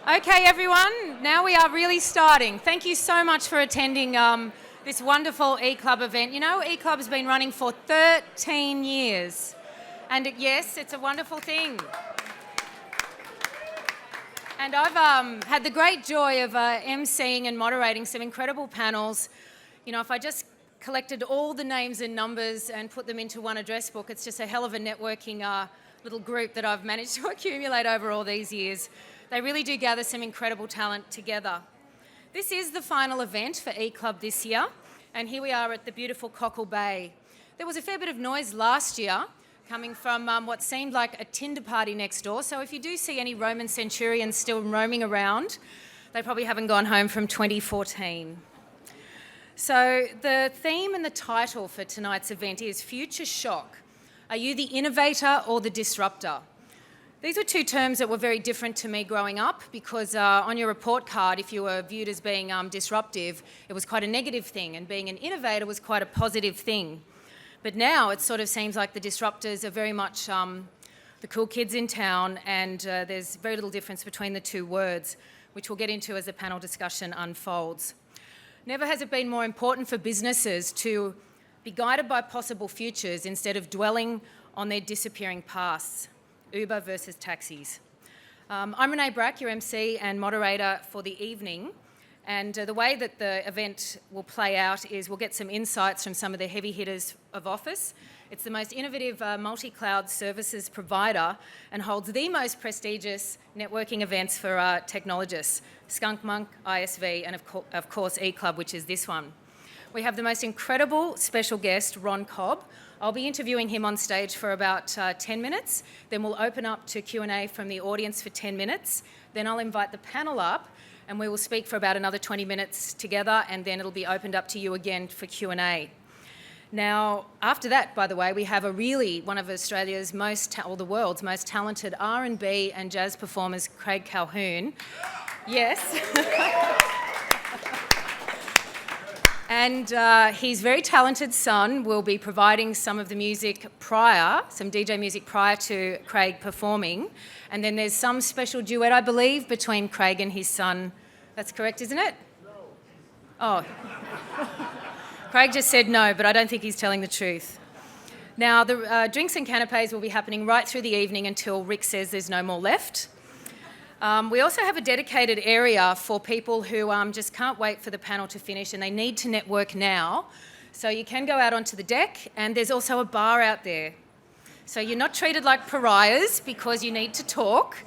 Okay, everyone, now we are really starting. Thank you so much for attending this wonderful eClub event. You know, eClub has been running for 13 years. And yes, it's a wonderful thing. And I've had the great joy of emceeing and moderating some incredible panels. You know, if I just collected all the names and numbers and put them into one address book, it's just a hell of a networking little group that I've managed to accumulate over all these years. They really do gather some incredible talent together. This is the final event for eClub this year, and here we are at the beautiful Cockle Bay. There was a fair bit of noise last year coming from what seemed like a Tinder party next door, so if you do see any Roman centurions still roaming around, they probably haven't gone home from 2014. So the theme and the title for tonight's event is Future Shock. Are you the innovator or the disruptor? These were two terms that were very different to me growing up because on your report card, if you were viewed as being disruptive, it was quite a negative thing, and being an innovator was quite a positive thing. But now it sort of seems like the disruptors are very much the cool kids in town, and there's very little difference between the two words, which we'll get into as the panel discussion unfolds. Never has it been more important for businesses to be guided by possible futures instead of dwelling on their disappearing pasts. Uber versus taxis. I'm Renee Brack, your MC and moderator for the evening, and the way that the event will play out is we'll get some insights from some of the heavy hitters of Office. It's the most innovative multi-cloud services provider and holds the most prestigious networking events for technologists, SkunkMonk, ISV, and of course eClub, which is this one. We have the most incredible special guest, Ron Cobb. I'll be interviewing him on stage for about 10 minutes. Then we'll open up to Q&A from the audience for 10 minutes. Then I'll invite the panel up and we will speak for about another 20 minutes together, and then it'll be opened up to you again for Q&A. Now, after that, by the way, we have one of Australia's or the world's most talented R&B and jazz performers, Craig Calhoun. Yes. And his very talented son will be providing some of the music some DJ music prior to Craig performing. And then there's some special duet, I believe, between Craig and his son. That's correct, isn't it? No. Oh. Craig just said no, but I don't think he's telling the truth. Now, the drinks and canapes will be happening right through the evening until Rick says there's no more left. We also have a dedicated area for people who just can't wait for the panel to finish and they need to network now. So you can go out onto the deck, and there's also a bar out there. So you're not treated like pariahs because you need to talk.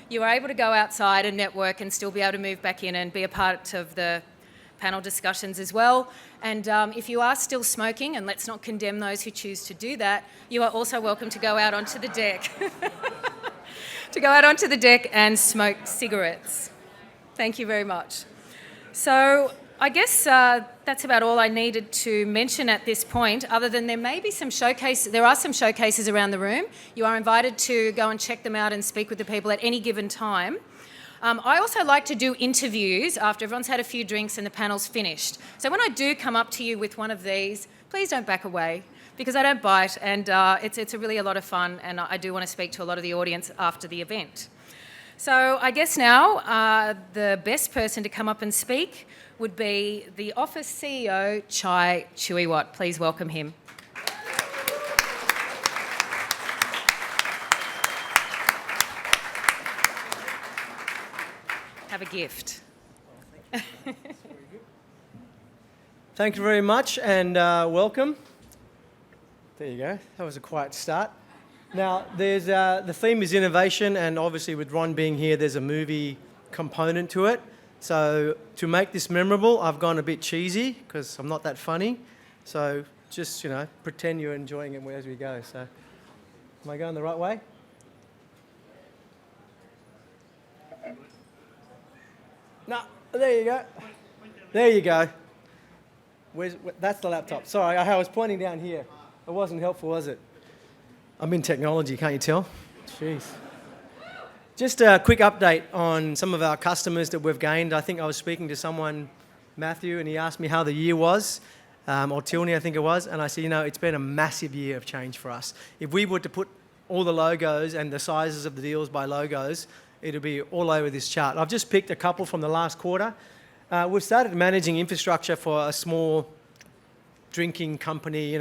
You are able to go outside and network and still be able to move back in and be a part of the panel discussions as well. And if you are still smoking, and let's not condemn those who choose to do that, you are also welcome to go out onto the deck. And smoke cigarettes. Thank you very much. So I guess that's about all I needed to mention at this point, other than there are some showcases around the room. You are invited to go and check them out and speak with the people at any given time. I also like to do interviews after everyone's had a few drinks and the panel's finished. So when I do come up to you with one of these, please don't back away, because I don't bite, and it's really a lot of fun, and I do want to speak to a lot of the audience after the event. So I guess now the best person to come up and speak would be the Offis CEO, Chuawiwat. Please welcome him. Have a gift. Thank you very much, and welcome. There you go. That was a quiet start. Now, there's the theme is innovation, and obviously with Ron being here, there's a movie component to it. So to make this memorable, I've gone a bit cheesy because I'm not that funny. So just, pretend you're enjoying it as we go. So am I going the right way? No, there you go. There you go. That's the laptop. Sorry, I was pointing down here. It wasn't helpful, was it? I'm in technology, can't you tell? Jeez. Just a quick update on some of our customers that we've gained. I think I was speaking to someone, Matthew, and he asked me how the year was, or Tilney, I think it was, and I said, it's been a massive year of change for us. If we were to put all the logos and the sizes of the deals by logos, it'll be all over this chart. I've just picked a couple from the last quarter. We've started managing infrastructure for a small drinking company,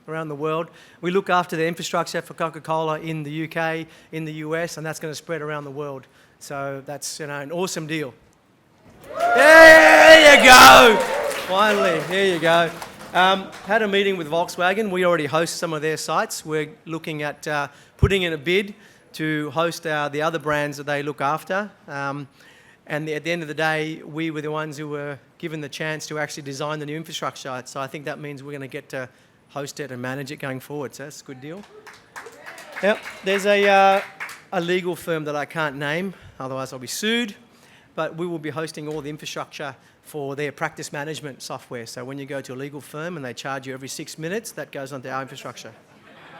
around the world. We look after the infrastructure for Coca-Cola in the UK, in the US, and that's going to spread around the world. So that's an awesome deal. There you go! Finally, there you go. Had a meeting with Volkswagen. We already host some of their sites. We're looking at putting in a bid to host the other brands that they look after. And at the end of the day, we were the ones who were given the chance to actually design the new infrastructure. So I think that means we're going to get to host it and manage it going forward. So that's a good deal. Yep. There's a legal firm that I can't name, otherwise I'll be sued. But we will be hosting all the infrastructure for their practice management software. So when you go to a legal firm and they charge you every 6 minutes, that goes onto our infrastructure.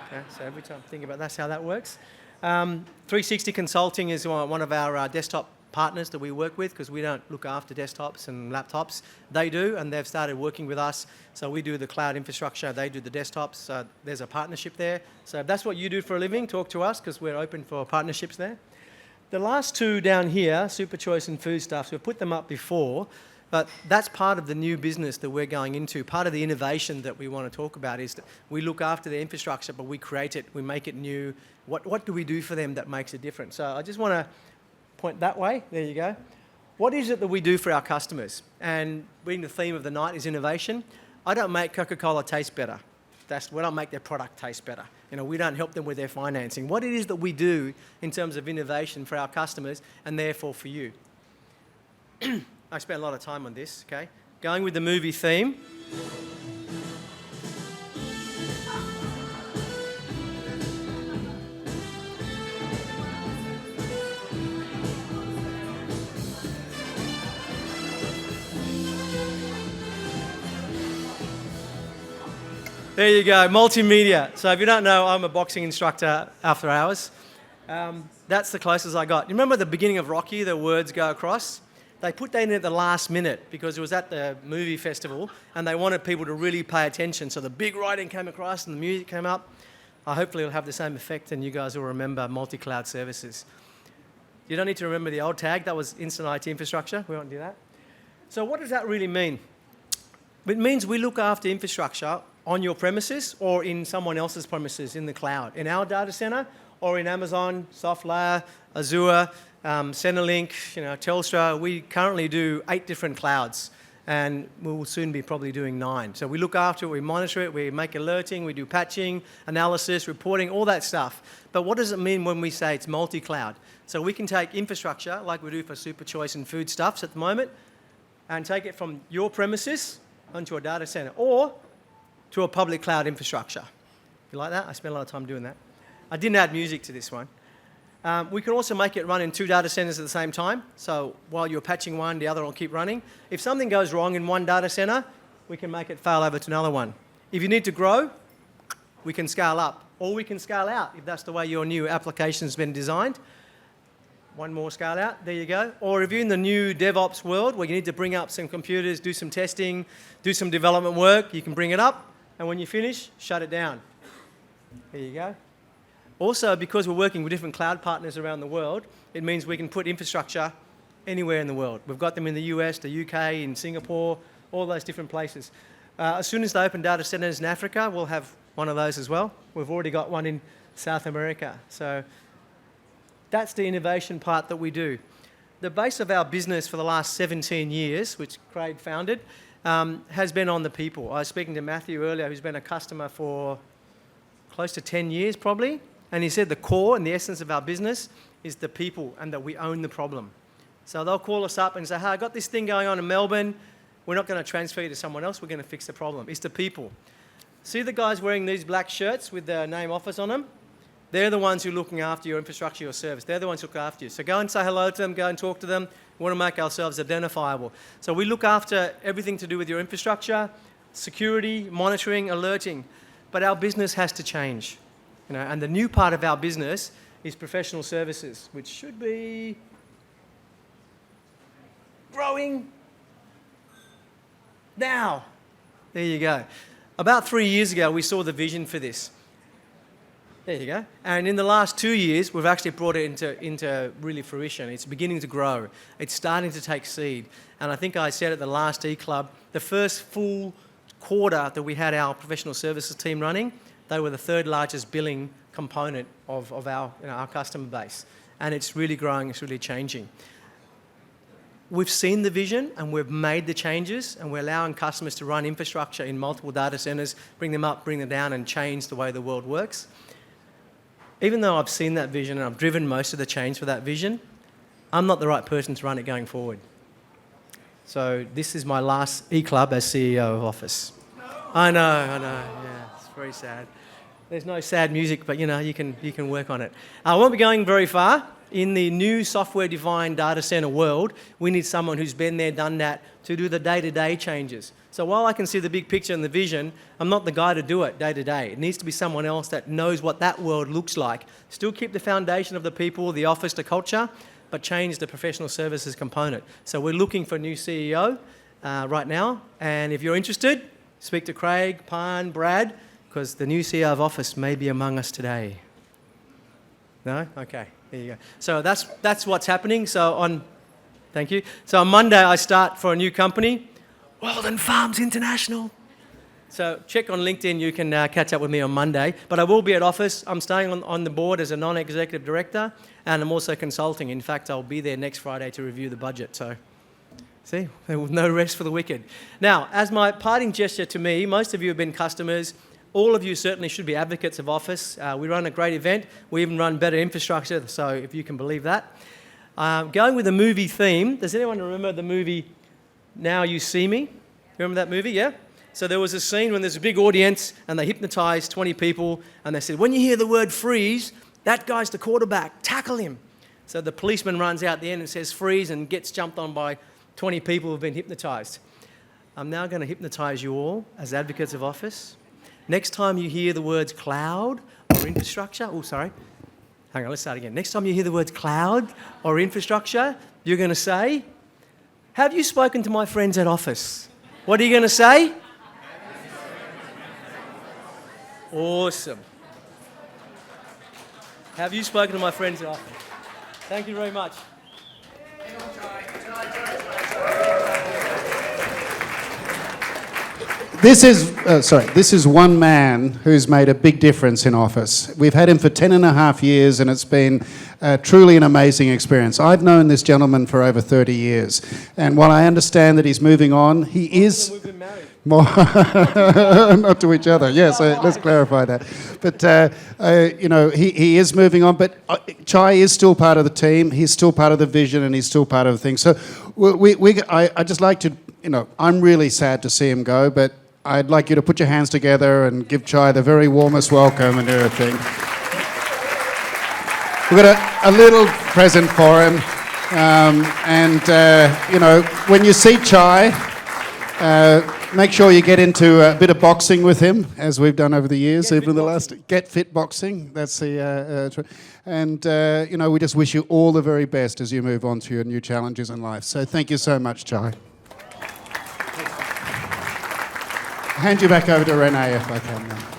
Okay, so every time think about that's how that works. 360 Consulting is one of our desktop partners that we work with, because we don't look after desktops and laptops. They do, and they've started working with us. So we do the cloud infrastructure, they do the desktops. So there's a partnership there. So if that's what you do for a living, talk to us, because we're open for partnerships there. The last two down here, Super Choice and Foodstuffs, we've put them up before, but that's part of the new business that we're going into. Part of the innovation that we want to talk about is that we look after the infrastructure, but we create it, we make it new. What do we do for them that makes a difference? So I just want to point that way. There you go. What is it that we do for our customers? And being the theme of the night is innovation. I don't make Coca-Cola taste better. We don't make their product taste better. We don't help them with their financing. What it is that we do in terms of innovation for our customers and therefore for you. I spent a lot of time on this, okay? Going with the movie theme. There you go, multimedia. So if you don't know, I'm a boxing instructor after hours. That's the closest I got. You remember the beginning of Rocky, the words go across? They put that in at the last minute because it was at the movie festival and they wanted people to really pay attention. So the big writing came across and the music came up. Hopefully it'll have the same effect and you guys will remember multi-cloud services. You don't need to remember the old tag. That was instant IT infrastructure. We won't do that. So what does that really mean? It means we look after infrastructure on your premises or in someone else's premises in the cloud, in our data center or in Amazon, SoftLayer, Azure, Centrelink, Telstra. We currently do 8 different clouds and we will soon be probably doing 9. So we look after it, we monitor it, we make alerting, we do patching, analysis, reporting, all that stuff. But what does it mean when we say it's multi-cloud? So we can take infrastructure like we do for Super Choice and Foodstuffs at the moment and take it from your premises onto a data center or to a public cloud infrastructure. You like that? I spent a lot of time doing that. I didn't add music to this one. We can also make it run in 2 data centers at the same time. So while you're patching one, the other will keep running. If something goes wrong in one data center, we can make it fail over to another one. If you need to grow, we can scale up. Or we can scale out if that's the way your new application's been designed. One more scale out, there you go. Or if you're in the new DevOps world where you need to bring up some computers, do some testing, do some development work, you can bring it up. And when you finish, shut it down. There you go. Also, because we're working with different cloud partners around the world, it means we can put infrastructure anywhere in the world. We've got them in the US, the UK, in Singapore, all those different places. As soon as they open data centers in Africa, we'll have one of those as well. We've already got one in South America. So that's the innovation part that we do. The base of our business for the last 17 years, which Craig founded, has been on the people. I was speaking to Matthew earlier, who's been a customer for close to 10 years probably, and he said the core and the essence of our business is the people and that we own the problem. So they'll call us up and say, hey, I got this thing going on in Melbourne. We're not going to transfer you to someone else. We're going to fix the problem. It's the people. See the guys wearing these black shirts with the name Office on them? They're the ones who are looking after your infrastructure, your service. They're the ones who look after you. So go and say hello to them, go and talk to them. We want to make ourselves identifiable. So we look after everything to do with your infrastructure, security, monitoring, alerting. But our business has to change. And the new part of our business is professional services, which should be growing now. There you go. About 3 years ago, we saw the vision for this. There you go. And in the last 2 years, we've actually brought it into really fruition. It's beginning to grow. It's starting to take seed. And I think I said at the last eClub, the first full quarter that we had our professional services team running, they were the third largest billing component of our customer base. And it's really growing, it's really changing. We've seen the vision and we've made the changes, and we're allowing customers to run infrastructure in multiple data centers, bring them up, bring them down, and change the way the world works. Even though I've seen that vision and I've driven most of the change for that vision, I'm not the right person to run it going forward. So this is my last eClub as CEO of Office. I know, yeah, it's very sad. There's no sad music, but you can work on it. I won't be going very far. In the new software-defined data center world, we need someone who's been there, done that, to do the day-to-day changes. So while I can see the big picture and the vision, I'm not the guy to do it day to day. It needs to be someone else that knows what that world looks like. Still keep the foundation of the people, the office, the culture, but change the professional services component. So we're looking for a new CEO right now. And if you're interested, speak to Craig, Pan, Brad, because the new CEO of Office may be among us today. No? Okay, there you go. So that's what's happening. Thank you. So on Monday, I start for a new company, Walden Farms International. So check on LinkedIn, you can catch up with me on Monday. But I will be at Office. I'm staying on the board as a non-executive director, and I'm also consulting. In fact, I'll be there next Friday to review the budget. So, see, no rest for the wicked. Now, as my parting gesture to me, most of you have been customers. All of you certainly should be advocates of Office. We run a great event. We even run better infrastructure, so if you can believe that. Going with the movie theme, does anyone remember the movie Now You See Me? Remember that movie, yeah? So there was a scene when there's a big audience and they hypnotized 20 people and they said, when you hear the word freeze, that guy's the quarterback, tackle him. So the policeman runs out the end and says freeze and gets jumped on by 20 people who've been hypnotized. I'm now going to hypnotize you all as advocates of Office. Next time you hear the words cloud or infrastructure, hang on, let's start again. Next time you hear the words cloud or infrastructure, you're going to say, have you spoken to my friends at Office? What are you going to say? Awesome. Have you spoken to my friends at Office? Thank you very much. This is one man who's made a big difference in Office. We've had him for 10.5 years and it's been truly an amazing experience. I've known this gentleman for over 30 years, and while I understand that he's moving on, he is... We've been married. More not to each other, yes, let's clarify that. But, he is moving on, but Chai is still part of the team, he's still part of the vision, and he's still part of the thing. So I just like to, I'm really sad to see him go, but I'd like you to put your hands together and give Chai the very warmest welcome and everything. We've got a little present for him. When you see Chai, make sure you get into a bit of boxing with him, as we've done over the years, even the last... Get Fit Boxing, that's the... we just wish you all the very best as you move on to your new challenges in life. So thank you so much, Chai. Hand you back over to Renee if I can now.